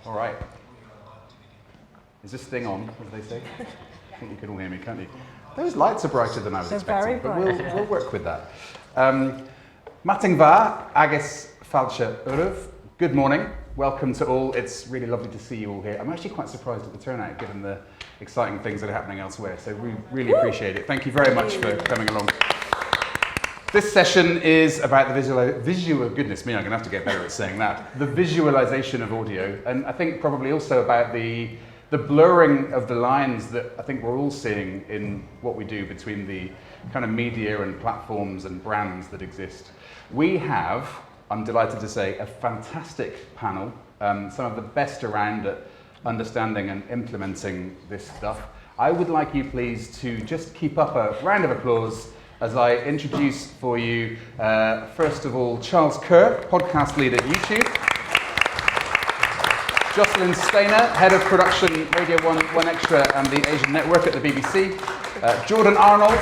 All right. Is this thing on, as they say? I think you can all hear me, can't you? Those lights are brighter than I was expecting, but we'll work with that. Matingva, agus falcha urv. Good morning. Welcome to all. It's really lovely to see you all here. I'm actually quite surprised at the turnout, given the exciting things that are happening elsewhere. So we really appreciate it. Thank you very much for coming along. This session is about the goodness me, I'm going to have to get better at saying that. The visualization of audio, and I think probably also about the blurring of the lines that I think we're all seeing in what we do between the kind of media and platforms and brands that exist. We have, I'm delighted to say, a fantastic panel, some of the best around at understanding and implementing this stuff. I would like you please to just keep up a round of applause as I introduce for you, first of all, Charles Kerr, podcast lead at YouTube. Jocelin, head of production, Radio 1 Extra and the Asian Network at the BBC. Jordan Arnold,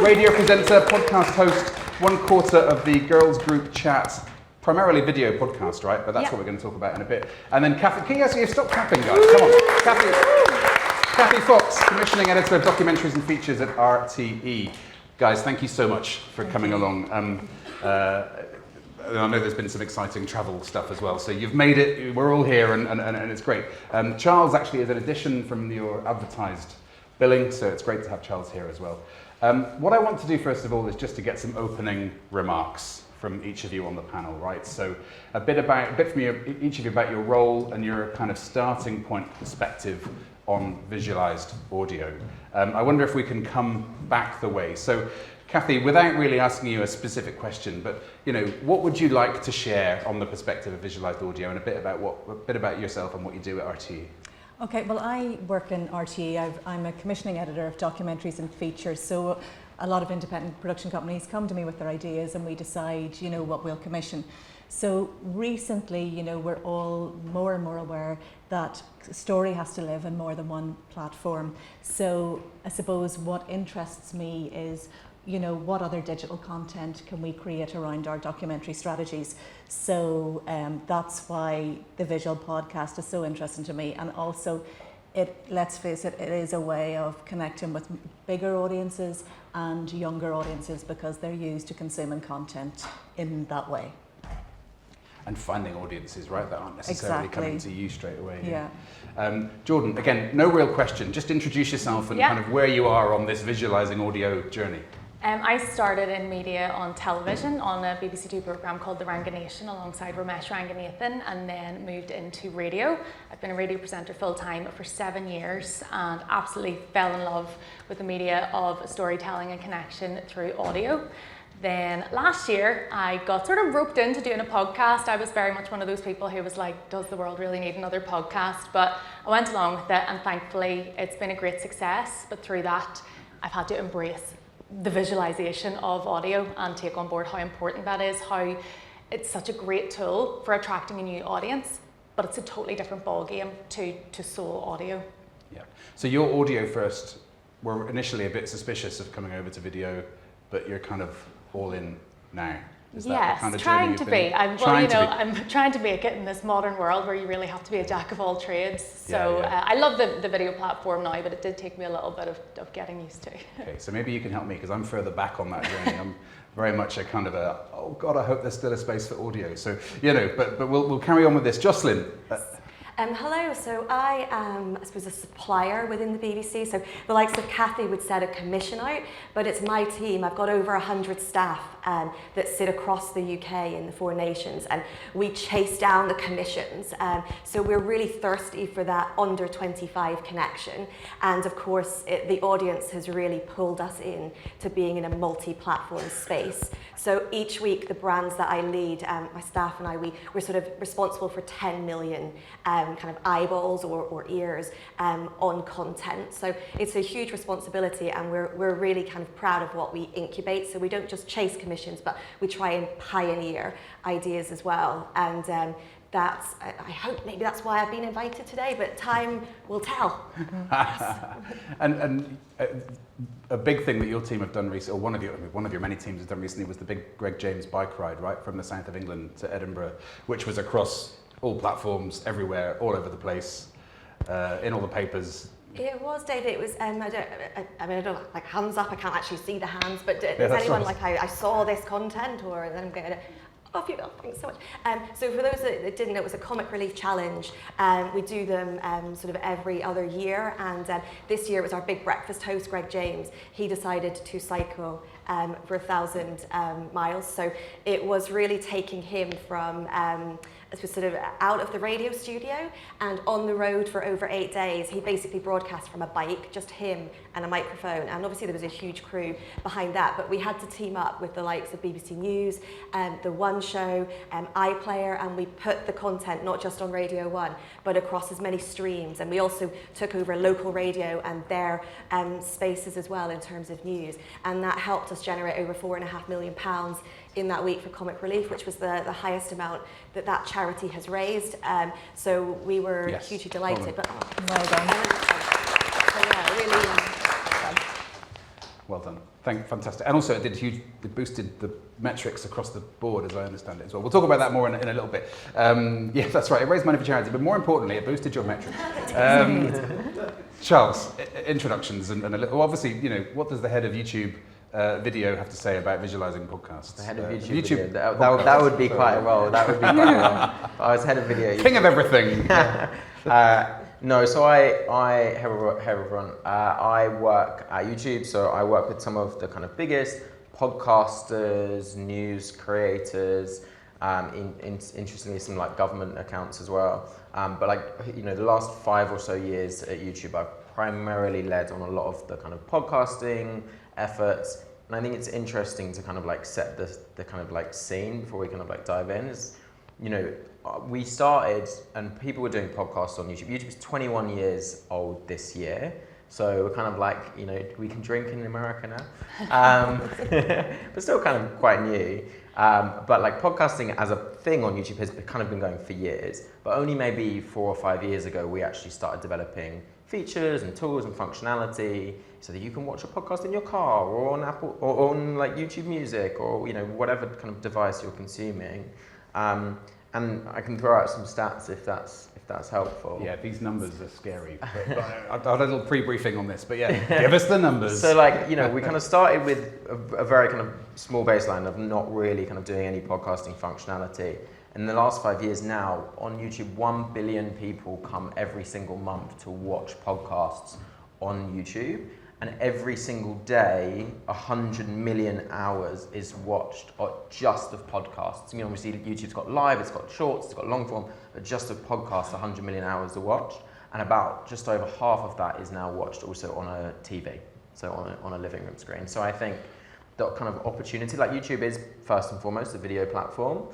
radio presenter, podcast host, 1/4 of the girls group chat, primarily video podcast, right? But that's what we're going to talk about in a bit. And then Kathy, can you guys stop clapping, guys? Come on. Kathy Fox, commissioning editor of documentaries and features at RTE. Guys, thank you so much for coming along. I know there's been some exciting travel stuff as well, so you've made it, we're all here and it's great. Charles actually is an addition from your advertised billing, so it's great to have Charles here as well. What I want to do first of all is just to get some opening remarks from each of you on the panel, right? So a bit from each of you about your role and your kind of starting point perspective on visualized audio. I wonder if we can come back the way. So Kathy, without really asking you a specific question, but what would you like to share on the perspective of visualized audio and a bit about yourself and what you do at RTE? Okay, well, I work in RTE. I'm a commissioning editor of documentaries and features. So a lot of independent production companies come to me with their ideas and we decide, what we'll commission. So recently, we're all more and more aware that story has to live in more than one platform. So I suppose what interests me is, what other digital content can we create around our documentary strategies? So that's why the visual podcast is so interesting to me. And also, let's face it, it is a way of connecting with bigger audiences and younger audiences because they're used to consuming content in that way. And finding audiences, right, that aren't necessarily coming to you straight away. Yeah. Jordan, again, no real question, just introduce yourself and kind of where you are on this visualizing audio journey. I started in media on television on a BBC Two programme called The Ranganation alongside Ramesh Ranganathan, and then moved into radio. I've been a radio presenter full-time for 7 years and absolutely fell in love with the media of storytelling and connection through audio. Then last year, I got sort of roped into doing a podcast. I was very much one of those people who was like, does the world really need another podcast? But I went along with it and thankfully it's been a great success. But through that, I've had to embrace the visualization of audio and take on board how important that is, how it's such a great tool for attracting a new audience, but it's a totally different ballgame to sole audio. Yeah. So your audio first were initially a bit suspicious of coming over to video, but you're kind of all in now. Is that yes, the kind of trying to be. I'm trying to make it in this modern world where you really have to be a jack of all trades. So I love the video platform now, but it did take me a little bit of getting used to. Okay, so maybe you can help me because I'm further back on that journey. I'm very much a kind of oh God, I hope there's still a space for audio. So, but we'll carry on with this. Jocelin. Hello, so I am, I suppose, a supplier within the BBC. So the likes of Kathy would set a commission out, but it's my team. I've got over 100 staff that sit across the UK in the 4 nations, and we chase down the commissions. So we're really thirsty for that under 25 connection. And of course, the audience has really pulled us in to being in a multi-platform space. So each week, the brands that I lead, my staff and I, we're sort of responsible for 10 million kind of eyeballs or ears on content. So it's a huge responsibility, and we're really kind of proud of what we incubate. So we don't just chase commissions, but we try and pioneer ideas as well. And I hope maybe that's why I've been invited today, but time will tell. And a big thing that your team have done recently, or one of your many teams has done recently, was the big Greg James bike ride, right, from the south of England to Edinburgh, which was across all platforms, everywhere, all over the place, in all the papers. It was, David. It was. I don't like hands up. I can't actually see the hands, but does that's anyone right. like I saw this content, or then I'm going to. Off you go. Thanks so much. So for those that didn't know, it was a comic relief challenge. We do them sort of every other year, and this year it was our big breakfast host, Greg James. He decided to cycle for 1,000 miles. So it was really taking him from sort of out of the radio studio and on the road for over 8 days. He basically broadcast from a bike, just him and a microphone. And obviously there was a huge crew behind that, but we had to team up with the likes of BBC News, The One Show, iPlayer, and we put the content not just on Radio 1, but across as many streams. And we also took over local radio and their spaces as well in terms of news. And that helped us generate over £4.5 million in that week for Comic Relief, which was the highest amount that charity has raised. So we were hugely delighted. But Well done. so yeah, really. Well done. Fantastic. And also it boosted the metrics across the board, as I understand it as well. We'll talk about that more in a little bit. Yeah, that's right. It raised money for charity, but more importantly, it boosted your metrics. Charles, introductions and a little, obviously, you know, what does the head of YouTube video have to say about visualizing podcasts? The head of YouTube video. That would be quite a role. That would be quite a role. I was head of video. King of everything. No, so I I work at YouTube. So I work with some of the kind of biggest podcasters, news creators. Interestingly, some like government accounts as well. But like, you know, the last 5 or so years at YouTube, I've primarily led on a lot of the kind of podcasting efforts. And I think it's interesting to kind of like set the kind of like scene before we kind of like dive in. Is, you know, we started and people were doing podcasts on YouTube. YouTube's 21 years old this year. So we're kind of like, you know, we can drink in America now, but still kind of quite new. But like podcasting as a thing on YouTube has kind of been going for years, but only maybe 4 or 5 years ago, we actually started developing features and tools and functionality so that you can watch a podcast in your car or on Apple or on like YouTube Music or, you know, whatever kind of device you're consuming. And I can throw out some stats if that's helpful. Yeah, these numbers are scary. But I had a little pre-briefing on this, but yeah, give us the numbers. So like, you know, we kind of started with a very kind of small baseline of not really kind of doing any podcasting functionality. In the last 5 years now, on YouTube, 1 billion people come every single month to watch podcasts on YouTube. And every single day, 100 million hours is watched just of podcasts. You know, obviously YouTube's got live, it's got shorts, it's got long form, but just of podcasts, 100 million hours are watched. And about just over half of that is now watched also on a TV, so on a living room screen. So I think that kind of opportunity, like YouTube is first and foremost a video platform.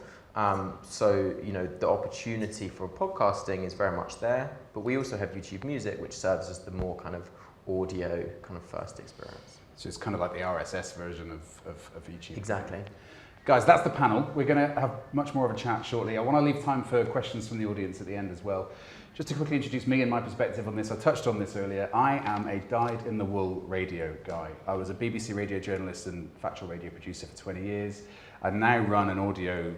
So, you know, the opportunity for podcasting is very much there, but we also have YouTube Music, which serves as the more kind of audio kind of first experience. So it's kind of like the RSS version of YouTube. Exactly. Guys, that's the panel. We're going to have much more of a chat shortly. I want to leave time for questions from the audience at the end as well. Just to quickly introduce me and my perspective on this, I touched on this earlier. I am a dyed-in-the-wool radio guy. I was a BBC radio journalist and factual radio producer for 20 years. I now run an audio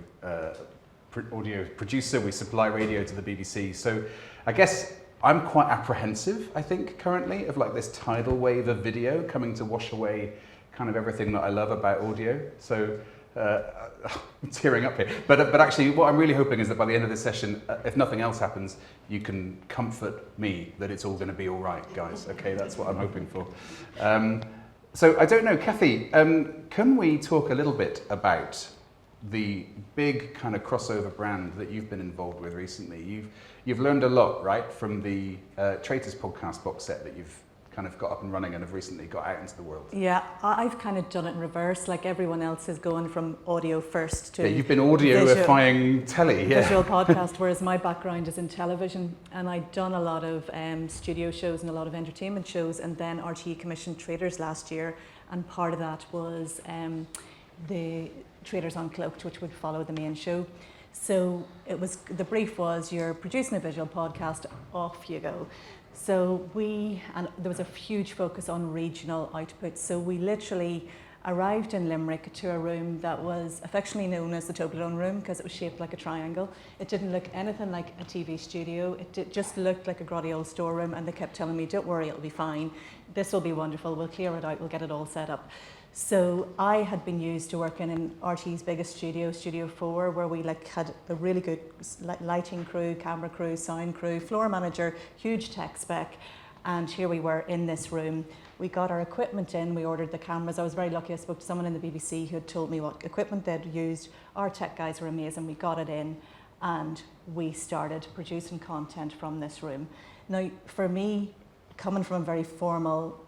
producer. We supply radio to the BBC. So I guess I'm quite apprehensive, I think, currently, of like this tidal wave of video coming to wash away kind of everything that I love about audio. So I'm tearing up here. But actually, what I'm really hoping is that by the end of this session, if nothing else happens, you can comfort me that it's all going to be all right, guys. Okay, that's what I'm hoping for. So I don't know, Kathy, can we talk a little bit about the big kind of crossover brand that you've been involved with recently? You've learned a lot, right, from the Traitors podcast box set that you've kind of got up and running and have recently got out into the world. Yeah, I've kind of done it in reverse, like everyone else is going from audio first to yeah, you've been audioifying telly, yeah. Visual podcast, whereas my background is in television, and I'd done a lot of studio shows and a lot of entertainment shows, and then RTE commissioned Traitors last year, and part of that was the Traitors Uncloaked, which would follow the main show. So the brief was, you're producing a visual podcast, off you go. So and there was a huge focus on regional output. So we literally arrived in Limerick to a room that was affectionately known as the Toblerone room because it was shaped like a triangle. It didn't look anything like a TV studio. It just looked like a grotty old storeroom, and they kept telling me, don't worry, it'll be fine. This will be wonderful. We'll clear it out. We'll get it all set up. So I had been used to working in RT's biggest studio, Studio 4, where we had a really good lighting crew, camera crew, sound crew, floor manager, huge tech spec. And here we were in this room. We got our equipment in, we ordered the cameras. I was very lucky, I spoke to someone in the BBC who had told me what equipment they'd used. Our tech guys were amazing, we got it in, and we started producing content from this room. Now, for me, coming from a very formal,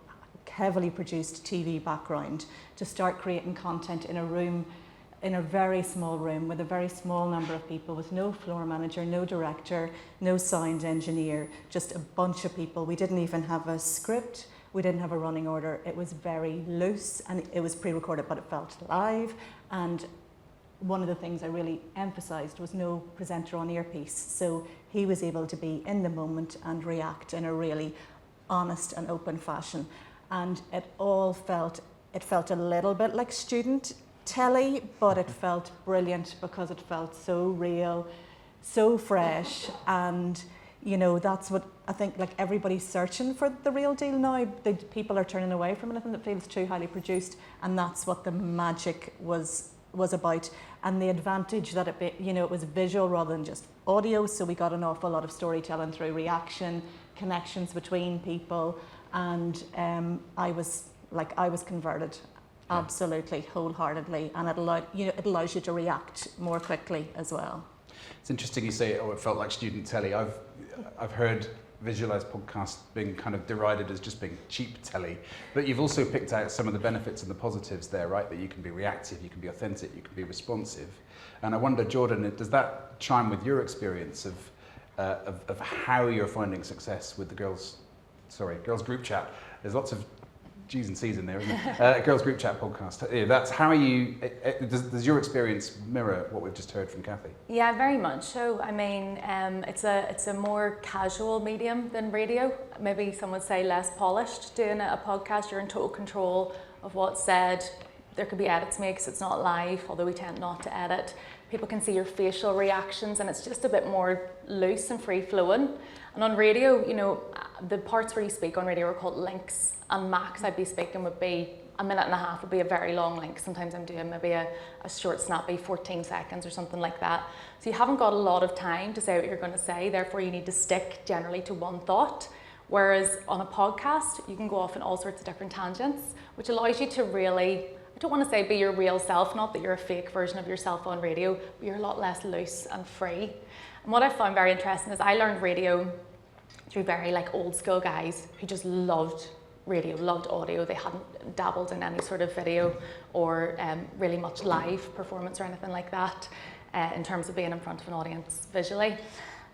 heavily produced TV background, to start creating content in a room, in a very small room with a very small number of people, with no floor manager, no director, no sound engineer, just a bunch of people. We didn't even have a script, we didn't have a running order. It was very loose, and it was pre-recorded, but it felt live. And one of the things I really emphasised was no presenter on earpiece. So he was able to be in the moment and react in a really honest and open fashion. And it felt a little bit like student telly, but it felt brilliant because it felt so real, so fresh. And you know, that's what I think, like, everybody's searching for the real deal now. People are turning away from anything that feels too highly produced, and that's what the magic was about. And the advantage that it was visual rather than just audio, so we got an awful lot of storytelling through reaction, connections between people, and I was converted. Absolutely, wholeheartedly, and it allows you to react more quickly as well. It's interesting you say, it felt like student telly. I've heard visualized podcasts being kind of derided as just being cheap telly, but you've also picked out some of the benefits and the positives there, right? That you can be reactive, you can be authentic, you can be responsive. And I wonder, Jordan, does that chime with your experience of how you're finding success with the girls group chat? There's lots of G's and C's in there, isn't it? Girls Group Chat podcast. Yeah, that's how are you, does your experience mirror what we've just heard from Kathy? Yeah, very much so. I mean, it's a more casual medium than radio. Maybe some would say less polished. Doing a podcast, you're in total control of what's said. There could be edits made because it's not live, although we tend not to edit. People can see your facial reactions, and it's just a bit more loose and free-flowing. And on radio, you know, the parts where you speak on radio are called links, and max I'd be speaking would be a minute and a half, would be a very long link. Sometimes I'm doing maybe a short, snappy 14 seconds or something like that. So you haven't got a lot of time to say what you're going to say, therefore you need to stick generally to one thought. Whereas on a podcast, you can go off in all sorts of different tangents, which allows you to really, I don't want to say be your real self, not that you're a fake version of yourself on radio, but you're a lot less loose and free. And what I found very interesting is I learned radio through very old school guys who just loved radio, loved audio. They hadn't dabbled in any sort of video or really much live performance or anything like that in terms of being in front of an audience visually.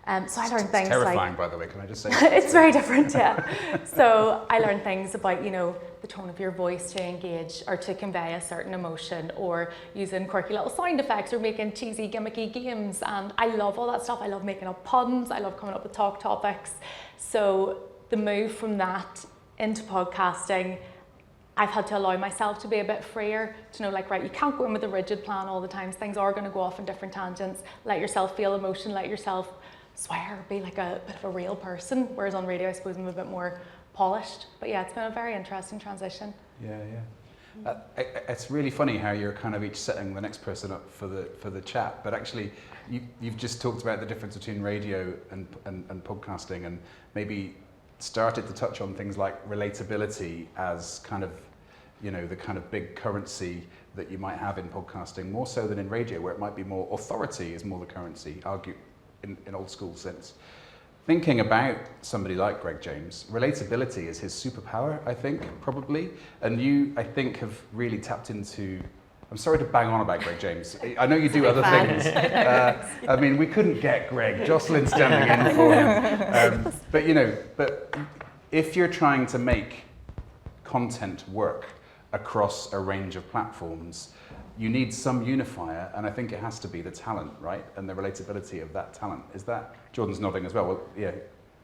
So I learned things terrifying, by the way, can I just say? It's very different, yeah. So I learned things about, you know, the tone of your voice to engage or to convey a certain emotion, or using quirky little sound effects, or making cheesy gimmicky games. And I love all that stuff. I love making up puns. I love coming up with talk topics. So the move from that into podcasting, I've had to allow myself to be a bit freer, to know, right, you can't go in with a rigid plan all the time. Things are going to go off in different tangents. Let yourself feel emotion, let yourself swear, be like a bit of a real person. Whereas on radio, I suppose I'm a bit more polished. But yeah, it's been a very interesting transition. Yeah. It's really funny how you're kind of each setting the next person up for the chat, but actually you've just talked about the difference between radio and podcasting, and maybe started to touch on things like relatability as kind of, you know, the kind of big currency that you might have in podcasting, more so than in radio, where it might be more authority is more the currency, argue in old school sense. Thinking about somebody like Greg James, relatability is his superpower, I think, probably. And you, I think, have really tapped into, I'm sorry to bang on about Greg James. I know you do other things. I mean, we couldn't get Greg. Jocelyn standing in for him. But you know, if you're trying to make content work across a range of platforms, you need some unifier, and I think it has to be the talent, right? And the relatability of that talent. Is that, Jordan's nodding as well, yeah.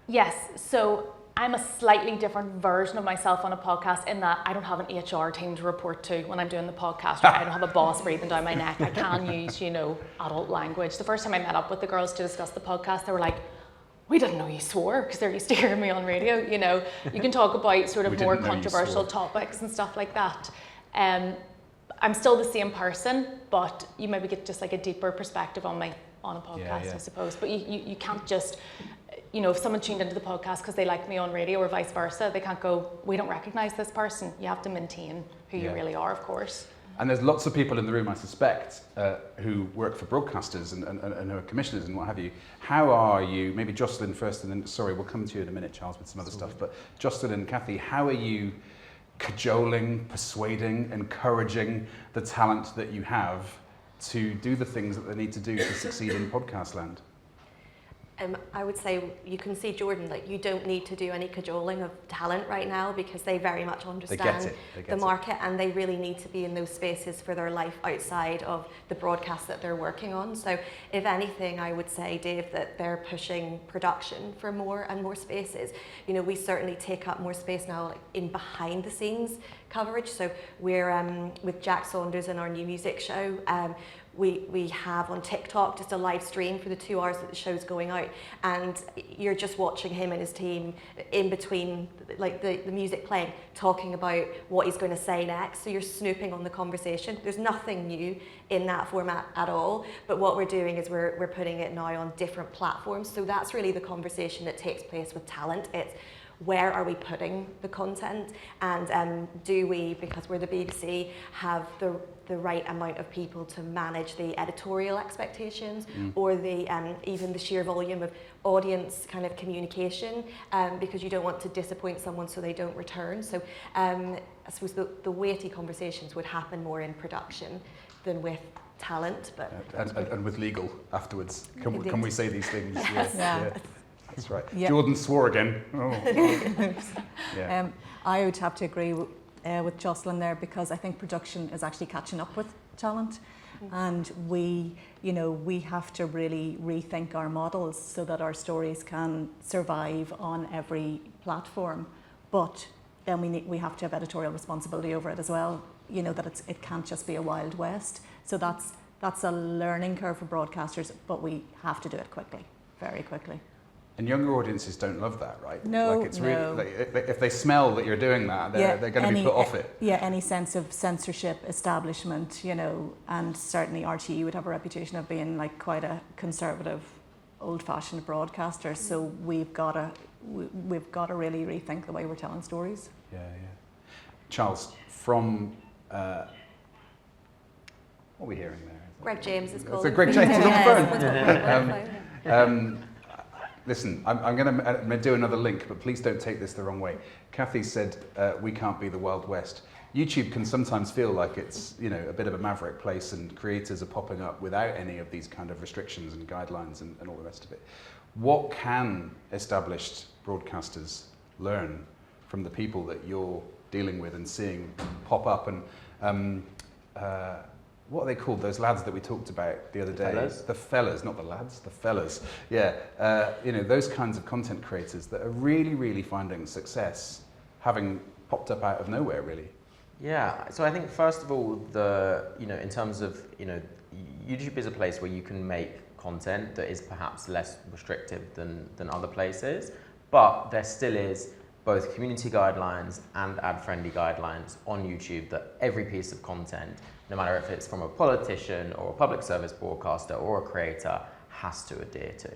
Yes, so I'm a slightly different version of myself on a podcast in that I don't have an HR team to report to when I'm doing the podcast. Right? I don't have a boss breathing down my neck. I can use, adult language. The first time I met up with the girls to discuss the podcast, they were like, we didn't know you swore, because they're used to hearing me on radio. You can talk about sort of more controversial topics and stuff like that. I'm still the same person, but you maybe get just like a deeper perspective on a podcast, I suppose. But you can't just, if someone tuned into the podcast because they like me on radio or vice versa, they can't go, we don't recognize this person. You have to maintain who you really are, of course. And there's lots of people in the room, I suspect, who work for broadcasters and who are commissioners and what have you. How are you, maybe Jocelin first, and then, sorry, we'll come to you in a minute, Charles, with some other stuff, but Jocelin and Kathy, how are you cajoling, persuading, encouraging the talent that you have to do the things that they need to do to succeed in podcast land? I would say you can see Jordan, like you don't need to do any cajoling of talent right now because they very much understand the market and they really need to be in those spaces for their life outside of the broadcast that they're working on. So if anything, I would say, Dave, that they're pushing production for more and more spaces. We certainly take up more space now in behind the scenes coverage. So we're with Jack Saunders in our new music show. We have on TikTok just a live stream for the 2 hours that the show's going out, and you're just watching him and his team in between like the music playing, talking about what he's going to say next. So you're snooping on the conversation. There's nothing new in that format at all, but what we're doing is we're putting it now on different platforms. So that's really the conversation that takes place with talent. It's where are we putting the content, and do we, because we're the BBC, have the right amount of people to manage the editorial expectations or the even the sheer volume of audience kind of communication, because you don't want to disappoint someone so they don't return. So I suppose the weighty conversations would happen more in production than with talent, but and with legal afterwards. Can we say these things? Yes. Yeah. That's right. Yeah. Jordan swore again. Oh. Yeah. I would have to agree with Jocelin there, because I think production is actually catching up with talent, and we have to really rethink our models so that our stories can survive on every platform. But then we have to have editorial responsibility over it as well. That it can't just be a Wild West. So that's a learning curve for broadcasters, but we have to do it quickly, very quickly. And younger audiences don't love that, right? No, it's really, if they smell that you're doing that, they're going to be put off it. Yeah, any sense of censorship, establishment, and certainly RTE would have a reputation of being like quite a conservative, old-fashioned broadcaster. So we've got to really rethink the way we're telling stories. Yeah. Charles, from what are we hearing there? Greg James is called. So Greg James is on the phone. phone. Listen, I'm going to do another link, but please don't take this the wrong way. Kathy said we can't be the Wild West. YouTube can sometimes feel like it's a bit of a maverick place, and creators are popping up without any of these kind of restrictions and guidelines and all the rest of it. What can established broadcasters learn from the people that you're dealing with and seeing pop up? And what are they called? Those lads that we talked about the other day. Fellas? The fellas, not the lads, the fellas. Yeah, those kinds of content creators that are really, really finding success, having popped up out of nowhere, really. Yeah, so I think first of all, in terms of, YouTube is a place where you can make content that is perhaps less restrictive than other places, but there still is both community guidelines and ad-friendly guidelines on YouTube that every piece of content, no matter if it's from a politician or a public service broadcaster or a creator, has to adhere to.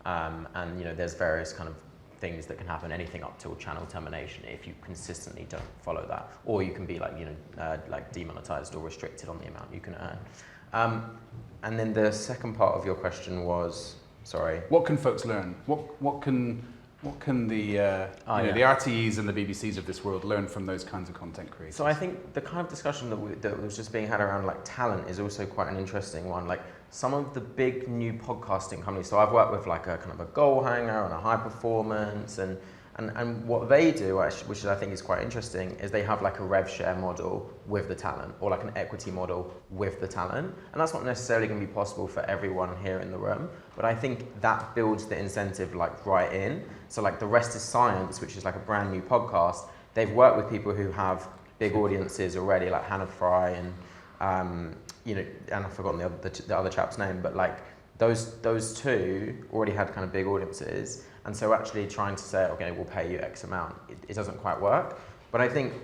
And there's various kind of things that can happen, anything up till channel termination if you consistently don't follow that, or you can be like demonetized or restricted on the amount you can earn. And then the second part of your question was, sorry. What can folks learn? What can the the RTEs and the BBCs of this world learn from those kinds of content creators? So I think the kind of discussion that was just being had around like talent is also quite an interesting one. Like some of the big new podcasting companies. So I've worked with like a kind of a Goal Hanger and a High Performance, and And what they do, actually, which I think is quite interesting, is they have like a rev share model with the talent, or like an equity model with the talent. And that's not necessarily going to be possible for everyone here in the room, but I think that builds the incentive like right in. So like The Rest is Science, which is like a brand new podcast, they've worked with people who have big audiences already, like Hannah Fry and you know, and I've forgotten the other chap's name, but like those two already had kind of big audiences. And so actually trying to say, okay, we'll pay you X amount, it doesn't quite work. But I think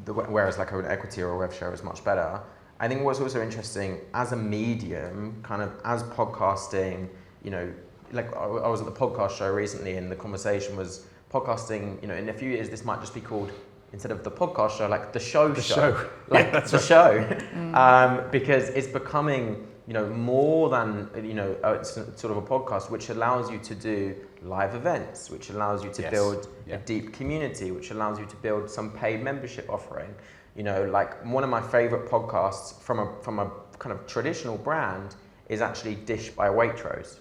whereas like an equity or a rev share is much better. I think what's also interesting as a medium, kind of as podcasting, you know, like I was at the podcast show recently and the conversation was podcasting, you know, in a few years this might just be called, instead of the podcast show, like the show. Like yeah, the show. Because it's becoming, you know, more than, you know, it's sort of a podcast which allows you to do live events, which allows you to build a deep community, which allows you to build some paid membership offering. You know, like one of my favorite podcasts from a kind of traditional brand is actually Dish by Waitrose.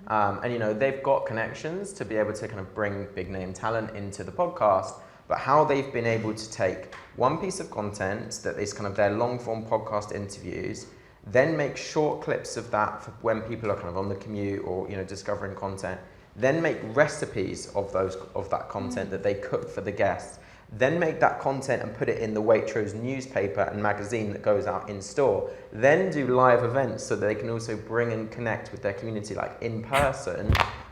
And you know, they've got connections to be able to kind of bring big name talent into the podcast, but how they've been able to take one piece of content that is kind of their long form podcast interviews, then make short clips of that for when people are kind of on the commute or, you know, discovering content, then make recipes of that content that they cook for the guests, then make that content and put it in the Waitrose newspaper and magazine that goes out in store, then do live events so that they can also bring and connect with their community like in person.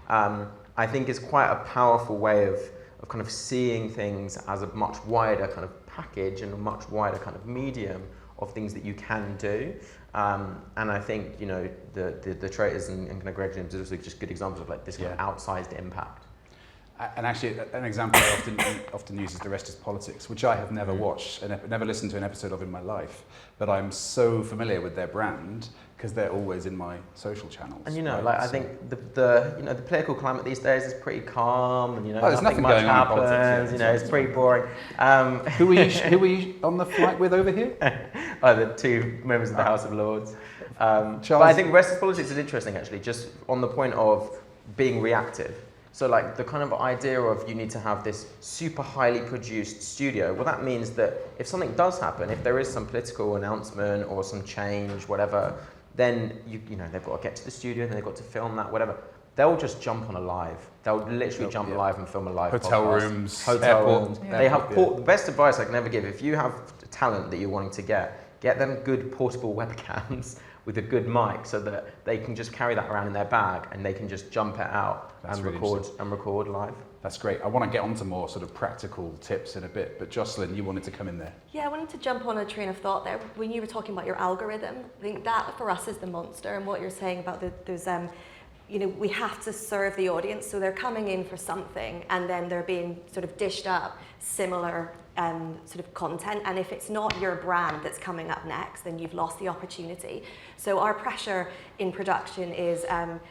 I think is quite a powerful way of kind of seeing things as a much wider kind of package and a much wider kind of medium of things that you can do. And I think, you know, the Traitors and kind of Greg James are also just good examples of like this kind of outsized impact. And actually, an example I often use is The Rest is Politics, which I have never watched and never listened to an episode of in my life, but I'm so familiar with their brand because they're always in my social channels. And you know, right? like I think the political climate these days is pretty calm, and you know, there's nothing much going on in happens. politics, You know, it's pretty boring. Who were you on the flight with over here? The two members of the House of Lords. But I think Rest is Politics is interesting actually, just on the point of being reactive. So like the kind of idea of you need to have this super highly produced studio, well that means that if something does happen, if there is some political announcement or some change, whatever, then you know, they've got to get to the studio, then they've got to film that, whatever. They'll just jump on a live. They'll literally jump live and film a live hotel podcast. rooms, hotel airport, rooms. Yeah. They have the best advice I can ever give. If you have talent that you're wanting to get them good portable webcams with a good mic so that they can just carry that around in their bag and they can just jump it out and record live. That's great. I want to get onto more sort of practical tips in a bit, but Jocelin, you wanted to come in there. Yeah, I wanted to jump on a train of thought there. When you were talking about your algorithm, I think that for us is the monster, and what you're saying about those you know, we have to serve the audience, so they're coming in for something and then they're being sort of dished up similar sort of content, and if it's not your brand that's coming up next, then you've lost the opportunity. So our pressure in production is,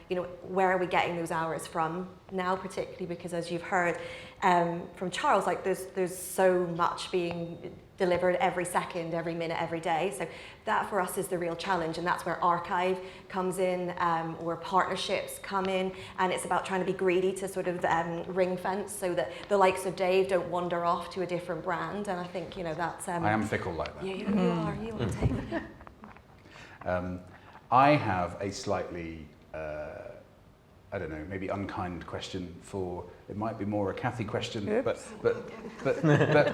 you know, where are we getting those hours from now, particularly because, as you've heard from Charles, like there's so much being delivered every second, every minute, every day. So that for us is the real challenge, and that's where archive comes in, where partnerships come in, and it's about trying to be greedy to sort of ring fence so that the likes of Dave don't wander off to a different brand. And I think, you know, that's... I am fickle like that. You are, you are, Dave. I have a slightly, I don't know, maybe unkind question for, it might be more a Kathy question, but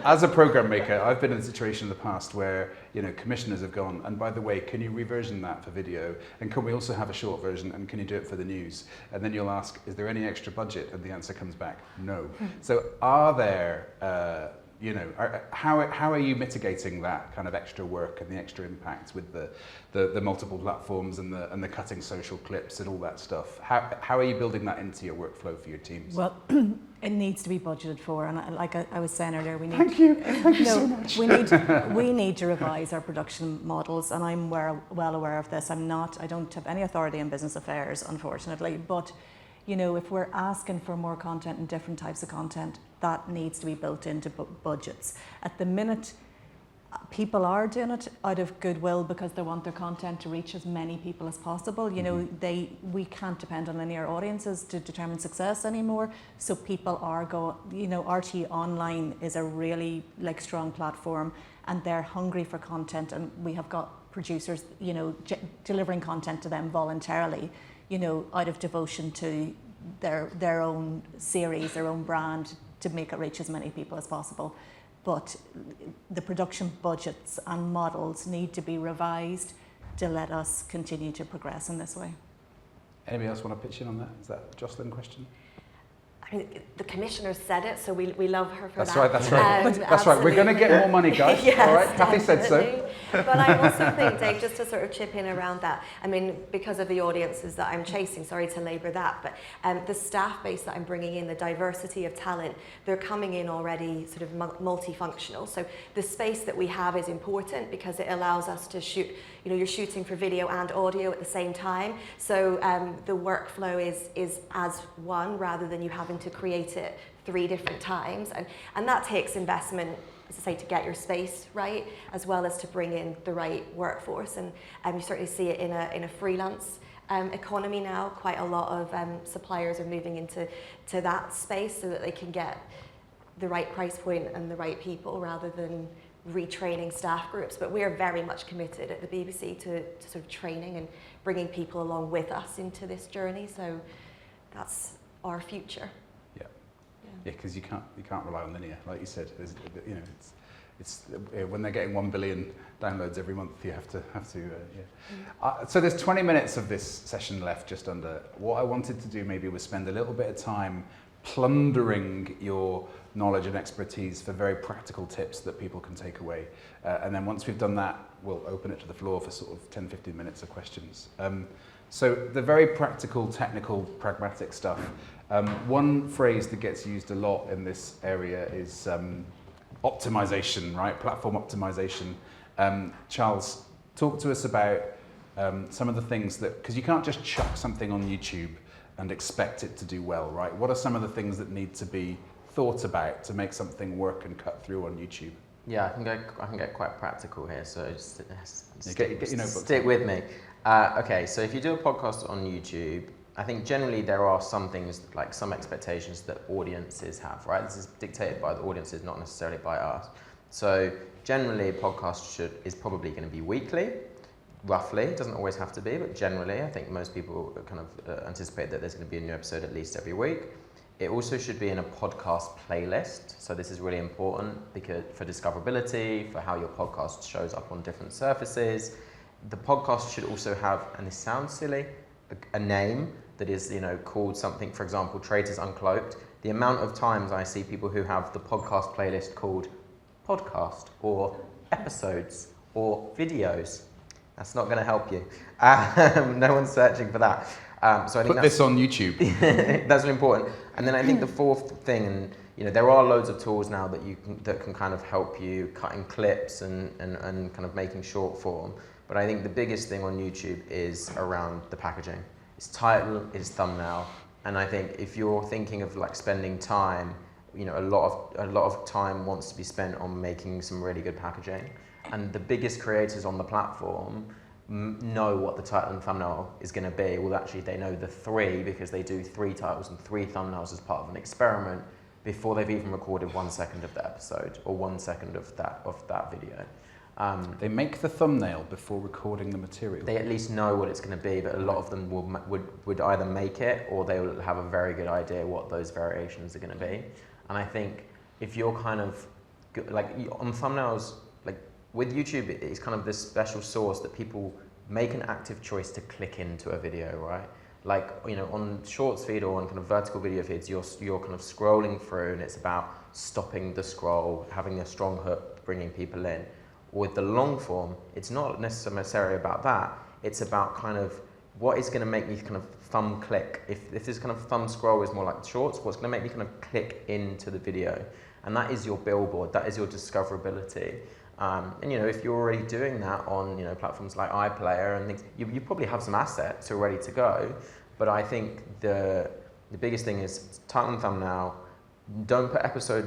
as a program maker, I've been in a situation in the past where, you know, commissioners have gone, and by the way, can you reversion that for video? And can we also have a short version? And can you do it for the news? And then you'll ask, is there any extra budget? And the answer comes back, no. So are there, you know, how are you mitigating that kind of extra work and the extra impact with the multiple platforms and the cutting social clips and all that stuff? How are you building that into your workflow for your teams? Well, it needs to be budgeted for, and like I was saying earlier, we need. Thank you so much. we need to revise our production models, and I'm well aware of this. I don't have any authority in business affairs, unfortunately, but. You know, if we're asking for more content and different types of content, that needs to be built into budgets. At the minute, People are doing it out of goodwill because they want their content to reach as many people as possible. You know, we can't depend on linear audiences to determine success anymore. So people are going, you know, RT Online is a really strong platform, and they're hungry for content, and we have got producers, you know, delivering content to them voluntarily, you know, out of devotion to their own series, their own brand, to make it reach as many people as possible. But the production budgets and models need to be revised to let us continue to progress in this way. Anybody else want to pitch in on that? Is that a Jocelin question? I mean, the commissioner said it, so we love her for That's that. right, that's right. That's right, we're going to get more money, guys. Yes, all right, Kathy said so. definitely. But I also think, Dave, just to sort of chip in around that, I mean, because of the audiences that I'm chasing, sorry to labour that, but the staff base that I'm bringing in, the diversity of talent, they're coming in already sort of multifunctional. So the space that we have is important because it allows us to shoot, you know, you're shooting for video and audio at the same time. So the workflow is as one rather than you having to create it 3 different times. And that takes investment, as I say, to get your space right, as well as to bring in the right workforce. And you certainly see it in a freelance economy now. Quite a lot of suppliers are moving into that space so that they can get the right price point and the right people rather than retraining staff groups. But we are very much committed at the BBC to sort of training and bringing people along with us into this journey. So that's our future. Yeah, because you can't rely on linear, like you said. There's, you know, it's when they're getting 1 billion downloads every month, you have to so there's 20 minutes of this session left, just under. What I wanted to do maybe was spend a little bit of time plundering your knowledge and expertise for very practical tips that people can take away. And then once we've done that, we'll open it to the floor for sort of 10, 15 minutes of questions. So the very practical, technical, pragmatic stuff. One phrase that gets used a lot in this area is optimization, right? Platform optimization. Charles, talk to us about some of the things that, because you can't just chuck something on YouTube and expect it to do well, right? What are some of the things that need to be thought about to make something work and cut through on YouTube? Yeah, I can get quite practical here, so just get your notebook. stick with me. Okay, so if you do a podcast on YouTube, I think generally there are some things, like some expectations that audiences have, right? This is dictated by the audiences, not necessarily by us. So generally a podcast is probably going to be weekly, roughly. It doesn't always have to be, but generally I think most people kind of anticipate that there's going to be a new episode at least every week. It also should be in a podcast playlist. So this is really important because for discoverability, for how your podcast shows up on different surfaces. The podcast should also have, and this sounds silly, a name that is, you know, called something, for example, Traitors Uncloaked. The amount of times I see people who have the podcast playlist called podcast or episodes or videos. That's not going to help you. No one's searching for that. So I think Put this on YouTube. That's really important. And then I think the fourth thing, and you know, there are loads of tools now that can kind of help you cutting clips and kind of making short form. But I think the biggest thing on YouTube is around the packaging. It's title, it's thumbnail, and I think if you're thinking of like spending time, you know, a lot of time wants to be spent on making some really good packaging. And the biggest creators on the platform know what the title and thumbnail is going to be. Well, actually, they know the 3 because they do 3 titles and 3 thumbnails as part of an experiment before they've even recorded 1 second of the episode or 1 second of that video. They make the thumbnail before recording the material. They at least know what it's going to be, but a lot of them would either make it or they will have a very good idea what those variations are going to be. And I think if you're kind of like on thumbnails, like with YouTube, it's kind of this special source that people make an active choice to click into a video, right? Like, you know, on Shorts feed or on kind of vertical video feeds, you're kind of scrolling through and it's about stopping the scroll, having a strong hook, bringing people in. With the long form, it's not necessarily about that. It's about kind of what is going to make me kind of thumb click. If this kind of thumb scroll is more like Shorts, what's going to make me kind of click into the video? And that is your billboard. That is your discoverability. And you know, if you're already doing that on, you know, platforms like iPlayer and things, you probably have some assets who are ready to go. But I think the biggest thing is title and thumbnail, don't put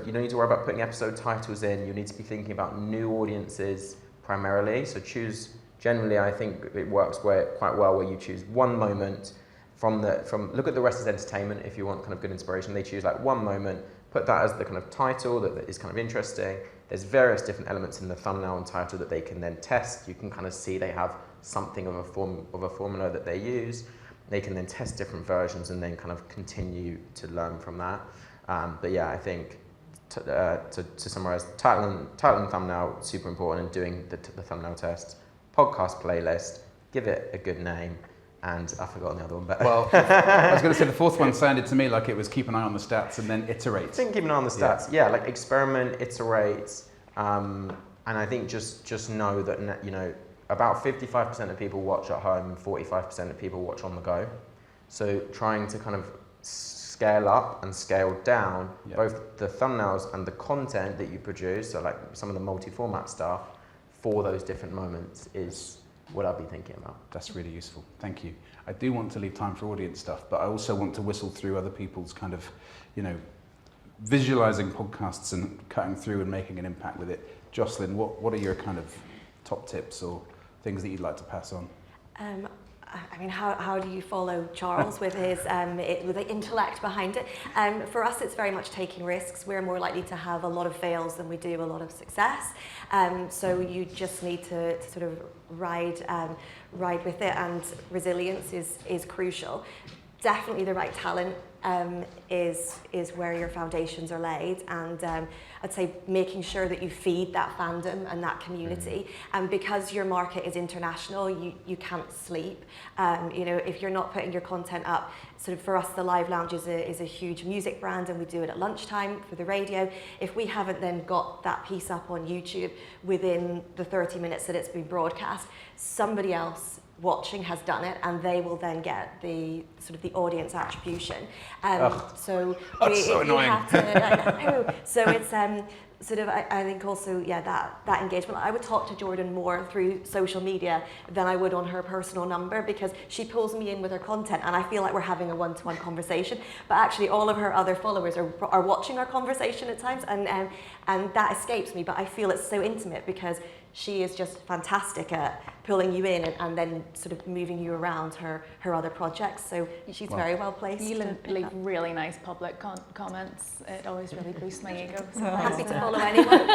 you don't need to worry about putting episode titles in. You need to be thinking about new audiences primarily. So generally I think it works quite well where you choose one moment look at the rest as entertainment if you want kind of good inspiration. They choose like one moment, put that as the kind of title that is kind of interesting. There's various different elements in the thumbnail and title that they can then test. You can kind of see they have something of a formula that they use. They can then test different versions and then kind of continue to learn from that. But yeah, I think to summarize, title and thumbnail, super important, and doing the thumbnail test. Podcast playlist, give it a good name, and I've forgotten the other one. But well, I was going to say the fourth one sounded to me like it was keep an eye on the stats and then iterate. I think keep an eye on the stats. Yeah, like experiment, iterate, and I think just know that about 55% of people watch at home and 45% of people watch on the go. So trying to kind of scale up and scale down both the thumbnails and the content that you produce, so like some of the multi-format stuff for those different moments is what I'll be thinking about. That's really useful. Thank you. I do want to leave time for audience stuff, but I also want to whistle through other people's kind of, visualizing podcasts and cutting through and making an impact with it. Jocelin, what are your kind of top tips or things that you'd like to pass on? I mean, how do you follow Charles with his with the intellect behind it? For us, it's very much taking risks. We're more likely to have a lot of fails than we do a lot of success. So you just need to sort of ride with it, and resilience is crucial. Definitely the right talent is where your foundations are laid, and I'd say making sure that you feed that fandom and that community. And because your market is international, you can't sleep. If you're not putting your content up, sort of for us, the Live Lounge is a huge music brand, and we do it at lunchtime for the radio. If we haven't then got that piece up on YouTube within the 30 minutes that it's been broadcast, somebody else watching has done it, and they will then get the sort of the audience attribution. So that's so annoying. Have to, so it's sort of I think also that engagement. I would talk to Jordan more through social media than I would on her personal number, because she pulls me in with her content and I feel like we're having a one-to-one conversation, but actually all of her other followers are watching our conversation at times, and that escapes me, but I feel it's so intimate because she is just fantastic at pulling you in and then sort of moving you around her other projects. So she's very well placed. You leave really nice public comments. It always really boosts my ego. So happy to follow anyone.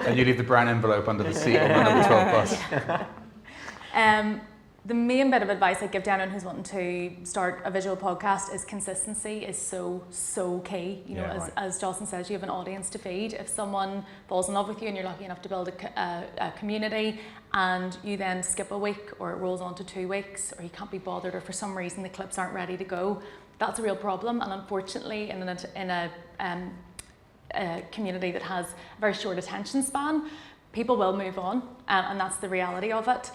And you leave the brown envelope under the seat on the number 12 bus. The main bit of advice I give to anyone who's wanting to start a visual podcast is consistency is so key. As Jocelin says, you have an audience to feed. If someone falls in love with you and you're lucky enough to build a community, and you then skip a week, or it rolls on to 2 weeks, or you can't be bothered, or for some reason the clips aren't ready to go, that's a real problem. And unfortunately, in a community that has a very short attention span, people will move on, and that's the reality of it.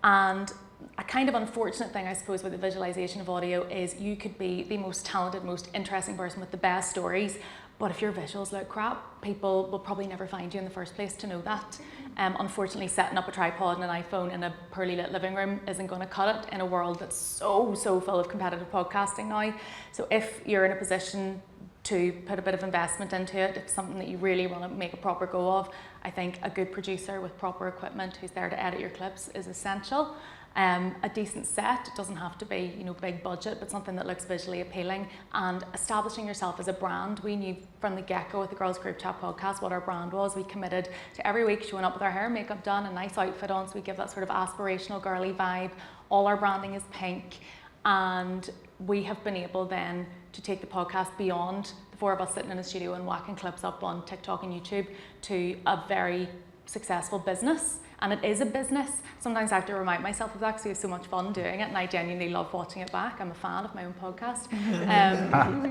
And a kind of unfortunate thing, I suppose, with the visualization of audio is you could be the most talented, most interesting person with the best stories, but if your visuals look crap, people will probably never find you in the first place to know that. Unfortunately, setting up a tripod and an iPhone in a poorly lit living room isn't going to cut it in a world that's so full of competitive podcasting now. So if you're in a position to put a bit of investment into it, if it's something that you really want to make a proper go of, I think a good producer with proper equipment who's there to edit your clips is essential. A decent set, it doesn't have to be big budget, but something that looks visually appealing, and establishing yourself as a brand. We knew from the get-go with the Girls Group Chat podcast what our brand was. We committed to every week showing up with our hair and makeup done, a nice outfit on, so we give that sort of aspirational girly vibe. All our branding is pink, and we have been able then to take the podcast beyond the 4 of us sitting in a studio and whacking clips up on TikTok and YouTube to a very successful business. And it is a business. Sometimes I have to remind myself of that because we have so much fun doing it, and I genuinely love watching it back. I'm a fan of my own podcast.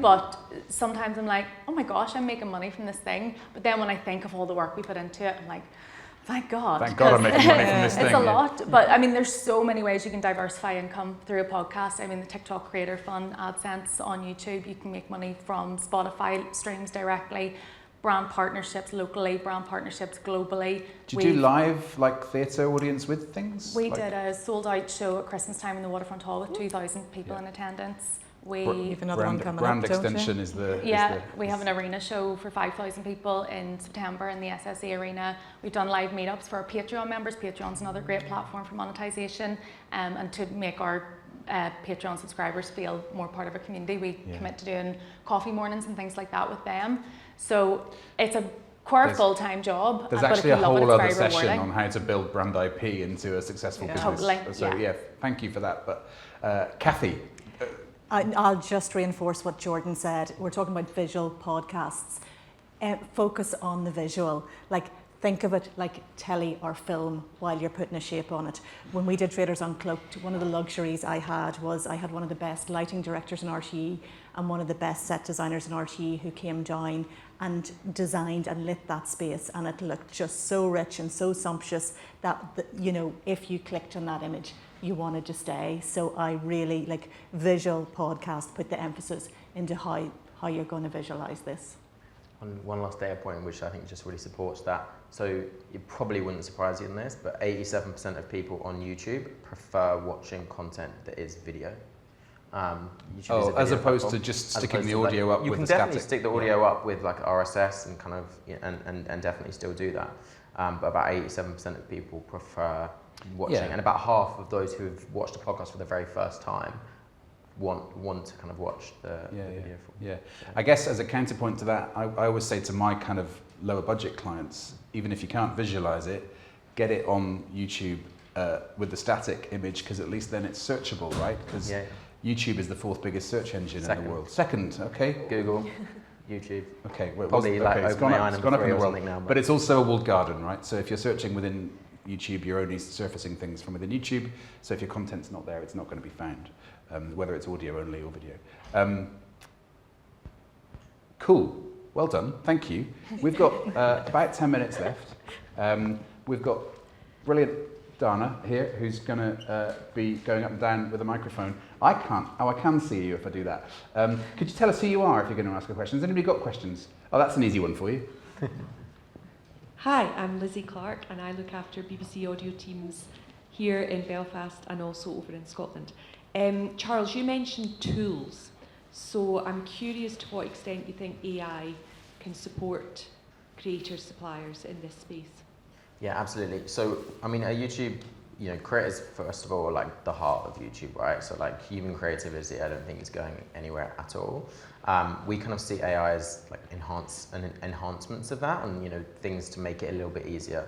But sometimes I'm like, oh my gosh, I'm making money from this thing. But then when I think of all the work we put into it, I'm like, thank God. Thank God I'm making money from this thing. It's a lot. But I mean, there's so many ways you can diversify income through a podcast. I mean, the TikTok Creator Fund, AdSense on YouTube, you can make money from Spotify streams directly. Brand partnerships locally, brand partnerships globally. Do you do live, like theatre audience with things? We did a sold out show at Christmas time in the Waterfront Hall with 2,000 people in attendance. We You've another one coming brand up, don't you? extension is the we have an arena show for 5,000 people in September in the SSE Arena. We've done live meetups for our Patreon members. Patreon's another great platform for monetization, and to make our Patreon subscribers feel more part of a community, we commit to doing coffee mornings and things like that with them. So it's a full-time job. There's but if actually you a love it, whole it's other very session rewarding. on how to build brand IP into a successful business. Totally, So thank you for that. But Kathy. I'll just reinforce what Jordan said. We're talking about visual podcasts. Focus on the visual. Like, think of it like telly or film while you're putting a shape on it. When we did Traitors Uncloaked, one of the luxuries I had was I had one of the best lighting directors in RTE and one of the best set designers in RTE who came down and designed and lit that space, and it looked just so rich and so sumptuous that, you know, if you clicked on that image, you wanted to stay. So I really like visual podcast, put the emphasis into how you're going to visualize this. One last data point which I think just really supports that. So it probably wouldn't surprise you in this, but 87% of people on YouTube prefer watching content that is video. YouTube is a as video opposed platform, to just as sticking opposed the to, like, audio up you with can the definitely static. stick the audio up with like RSS and kind of and definitely still do that. But about 87% of people prefer watching, and about half of those who have watched a podcast for the very first time want to kind of watch the video form. Yeah, I guess as a counterpoint to that, I always say to my kind of lower budget clients, even if you can't visualize it, get it on YouTube with the static image, because at least then it's searchable, right? Because YouTube is the 4th biggest search engine in the world. Second, okay. Google, YouTube. Okay, well, Probably it's gone up in the world, now, but it's also a walled garden, right? So if you're searching within YouTube, you're only surfacing things from within YouTube. So if your content's not there, it's not going to be found, whether it's audio only or video. Cool. Well done. Thank you. We've got about 10 minutes left. We've got brilliant Dana here, who's going to be going up and down with a microphone. I can't. Oh, I can see you if I do that. Could you tell us who you are if you're going to ask a question? Has anybody got questions? Oh, that's an easy one for you. Hi, I'm Lizzie Clark and I look after BBC audio teams here in Belfast and also over in Scotland. Charles, you mentioned tools, so I'm curious to what extent you think AI can support creators, suppliers in this space. Yeah, absolutely. So, I mean, at YouTube, you know, creators, first of all, are like the heart of YouTube, right? So like human creativity, I don't think is going anywhere at all. We kind of see AI as like enhancements of that, and, you know, things to make it a little bit easier.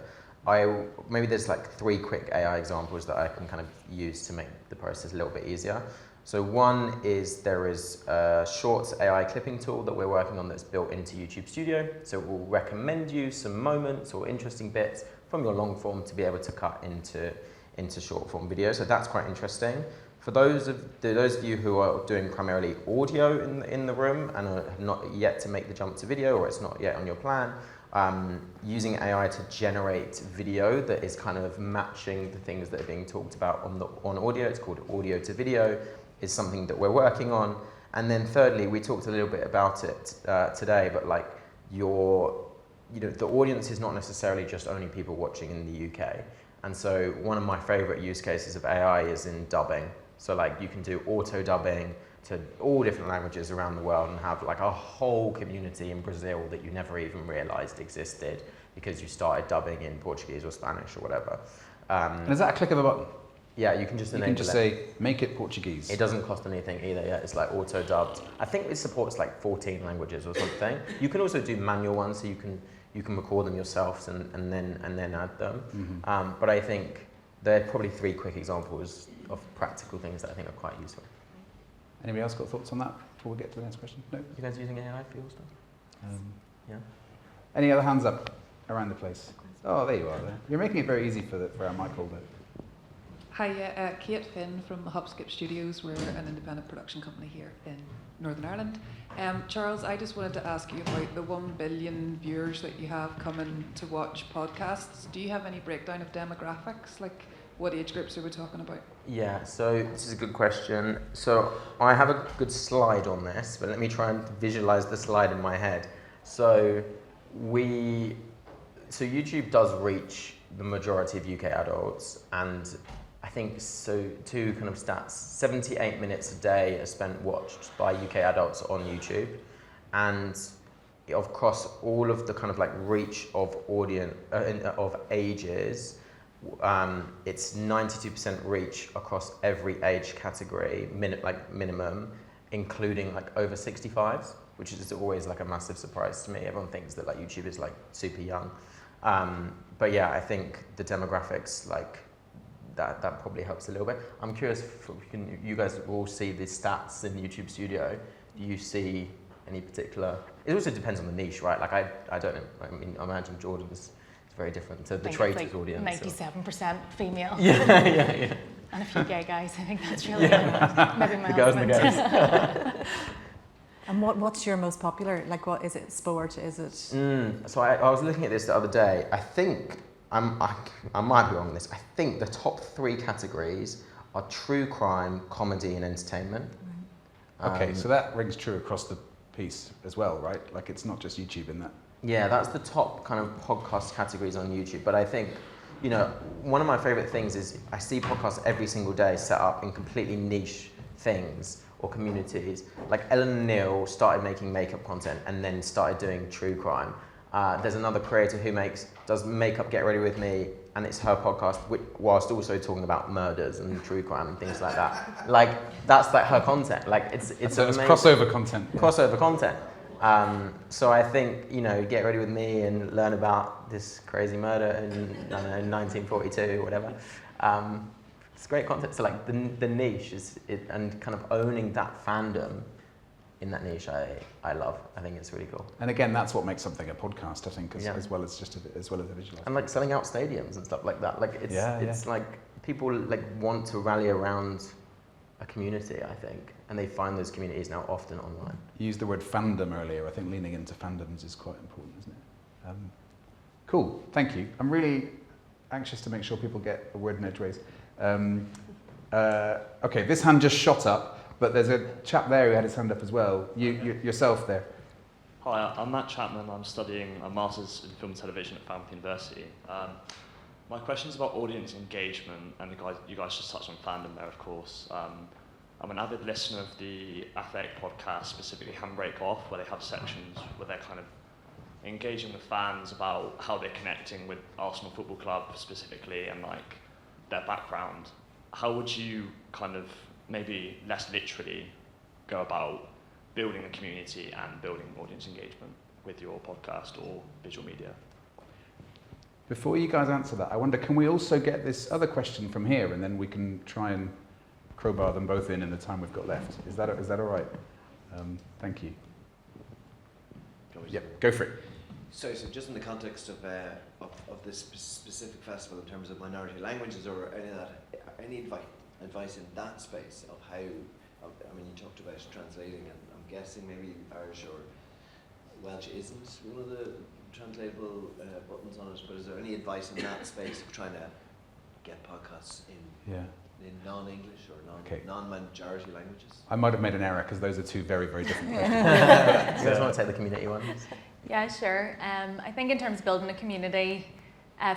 Maybe there's like 3 quick AI examples that I can kind of use to make the process a little bit easier. So one is there is a Shorts AI clipping tool that we're working on that's built into YouTube Studio. So it will recommend you some moments or interesting bits from your long form to be able to cut into short form video. So that's quite interesting. For those of you who are doing primarily audio in the room and are not yet to make the jump to video, or it's not yet on your plan, using AI to generate video that is kind of matching the things that are being talked about on audio, it's called audio to video, is something that we're working on. And then thirdly, we talked a little bit about it today, but like the audience is not necessarily just only people watching in the UK. And so one of my favorite use cases of AI is in dubbing. So like you can do auto dubbing to all different languages around the world and have like a whole community in Brazil that you never even realized existed because you started dubbing in Portuguese or Spanish or whatever. And is that a click of a button? Yeah, you can just enable it. You can just say, make it Portuguese. It doesn't cost anything either, yeah. It's like auto-dubbed. I think it supports like 14 languages or something. You can also do manual ones, so you can record them yourself and then add them. Mm-hmm. But I think there are probably 3 quick examples of practical things that I think are quite useful. Anybody else got thoughts on that before we get to the next question? No? You guys using AI for your stuff? Yeah. Any other hands up around the place? Oh, there you are. There. You're making it very easy for our mic holder. Hi, Kate Finn from the Hubskip Studios. We're an independent production company here in Northern Ireland. Charles, I just wanted to ask you about the 1 billion viewers that you have coming to watch podcasts. Do you have any breakdown of demographics? Like, what age groups are we talking about? Yeah, so this is a good question. So I have a good slide on this, but let me try and visualize the slide in my head. So YouTube does reach the majority of UK adults, and I think so. Two kind of stats: 78 minutes a day are spent watched by UK adults on YouTube, and across all of the kind of like reach of audience of ages, it's 92% reach across every age category, minimum, including like over 65s, which is always like a massive surprise to me. Everyone thinks that like YouTube is like super young, but yeah, I think the demographics like that probably helps a little bit. I'm curious, you guys all see the stats in YouTube Studio. Do you see any particular? It also depends on the niche, right? Like I don't know. I mean, I imagine Jordan's is very different to the Traitors audience. 97% female. Yeah. And a few gay guys. I think that's really maybe my The girls and the husband. guys. And what's your most popular? Like, what is it? Sport? Is it? So I was looking at this the other day. I think I might be wrong on this. I think the top 3 categories are true crime, comedy, and entertainment. Okay, so that rings true across the piece as well, right? Like it's not just YouTube in that. Yeah, that's the top kind of podcast categories on YouTube. But I think, you know, one of my favorite things is I see podcasts every single day set up in completely niche things or communities. Like Ellen Neal started making makeup content and then started doing true crime. There's another creator who does makeup Get Ready With Me, and it's her podcast, whilst also talking about murders and true crime and things like that. Like that's like her content. Like it's So it's amazing. crossover content. Crossover content. So I think, you know, Get Ready With Me and learn about this crazy murder in, I don't know, 1942 or whatever. It's great content. So like the niche and kind of owning that fandom in that niche, I love. I think it's really cool. And again, that's what makes something a podcast, I think, as Yeah. well as just as well as a visual. And like selling out stadiums and stuff like that. Like it's like people like want to rally around a community, I think, and they find those communities now often online. You used the word fandom earlier. I think leaning into fandoms is quite important, isn't it? Cool, thank you. I'm really anxious to make sure people get a word in edgeways. Okay, this hand just shot up, but there's a chap there who had his hand up as well. Yourself there. Hi, I'm Matt Chapman. I'm studying a Masters in Film and Television at Falmouth University. My question is about audience engagement, and you guys just touched on fandom there, of course. I'm an avid listener of the Athletic podcast, specifically Handbrake Off, where they have sections where they're kind of engaging with fans about how they're connecting with Arsenal Football Club specifically and like their background. How would you kind of maybe less literally go about building a community and building audience engagement with your podcast or visual media? Before you guys answer that, I wonder, can we also get this other question from here, and then we can try and crowbar them both in the time we've got left? Is that all right? Thank you. Yep, go for it. So just in the context of this specific festival, in terms of minority languages or any of that, any advice in that space of how? I mean, you talked about translating, and I'm guessing maybe Irish or Welsh isn't one of the translatable buttons on it, but is there any advice in that space of trying to get podcasts in non-English or non-majority languages? I might have made an error because those are two very, very different questions. Do you guys want to take the community ones? Yeah, sure. I think in terms of building a community,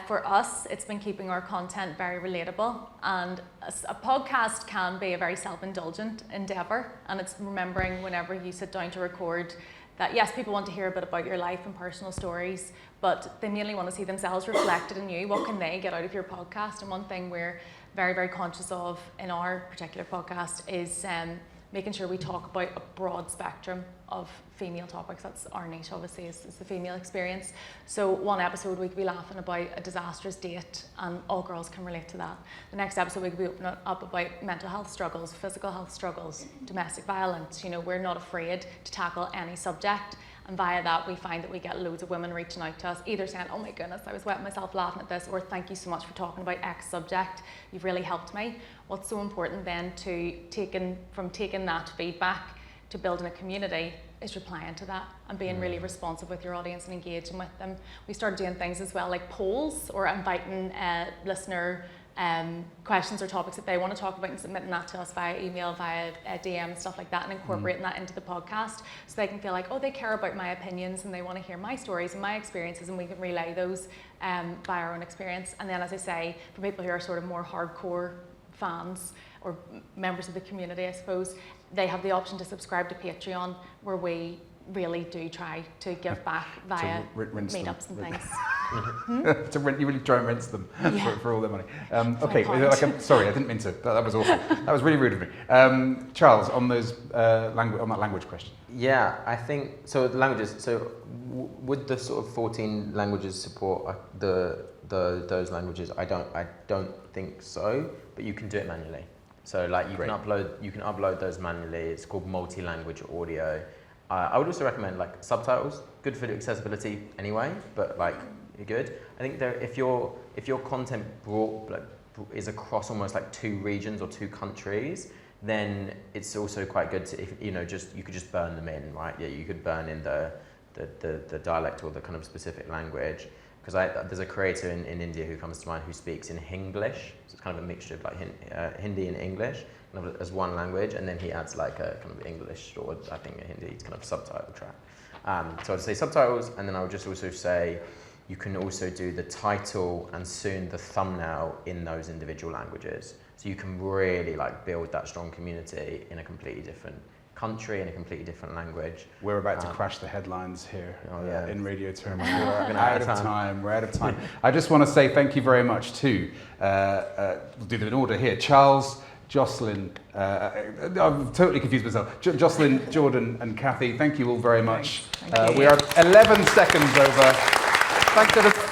for us, it's been keeping our content very relatable, and a podcast can be a very self-indulgent endeavour, and it's remembering whenever you sit down to record that yes, people want to hear a bit about your life and personal stories, but they mainly want to see themselves reflected in you. What can they get out of your podcast? And one thing we're very, very conscious of in our particular podcast is making sure we talk about a broad spectrum of female topics. That's our niche, obviously, is the female experience. So one episode we could be laughing about a disastrous date, and all girls can relate to that. The next episode we could be opening up about mental health struggles, physical health struggles, domestic violence. You know, we're not afraid to tackle any subject. And via that, we find that we get loads of women reaching out to us, either saying, oh my goodness, I was wetting myself laughing at this, or thank you so much for talking about X subject. You've really helped me. What's so important then to taking that feedback to building a community is replying to that and being really responsive with your audience and engaging with them. We started doing things as well like polls, or inviting listener questions or topics that they want to talk about and submitting that to us via email, via DM and stuff like that, and incorporating that into the podcast so they can feel like, oh, they care about my opinions and they want to hear my stories and my experiences, and we can relay those by our own experience. And then, as I say, for people who are sort of more hardcore fans or members of the community, I suppose, they have the option to subscribe to Patreon, where we really do try to give back via meetups and things. You really try and rinse them for all their money. Okay, point. sorry, I didn't mean to. That was awful. That was really rude of me. Charles, on those on that language question. Yeah, I think so. The languages. So would the sort of 14 languages support those languages? I don't think so. But you can do it manually. So like you can upload those manually. It's called multi-language audio. I would also recommend like subtitles. Good for accessibility anyway, but like good. I think if your content is across almost like 2 regions or 2 countries, then it's also quite good to, if you could just burn them in, right? Yeah, you could burn in the dialect or the kind of specific language. Because there's a creator in India who comes to mind who speaks in Hinglish, so it's kind of a mixture of like Hindi and English kind of as one language, and then he adds like a kind of English or I think a Hindi kind of subtitle track. So I'd say subtitles, and then I would just also say you can also do the title and soon the thumbnail in those individual languages. So you can really like build that strong community in a completely different country in a completely different language. We're about to crash the headlines here in Radio Terminal. We're out of time. We're out of time. I just want to say thank you very much to, we'll do them in order here, Charles, Jocelin, I'm totally confused myself, Jocelin, Jordan and Kathy, thank you all very much. Thank you. We are 11 seconds over. Thanks ever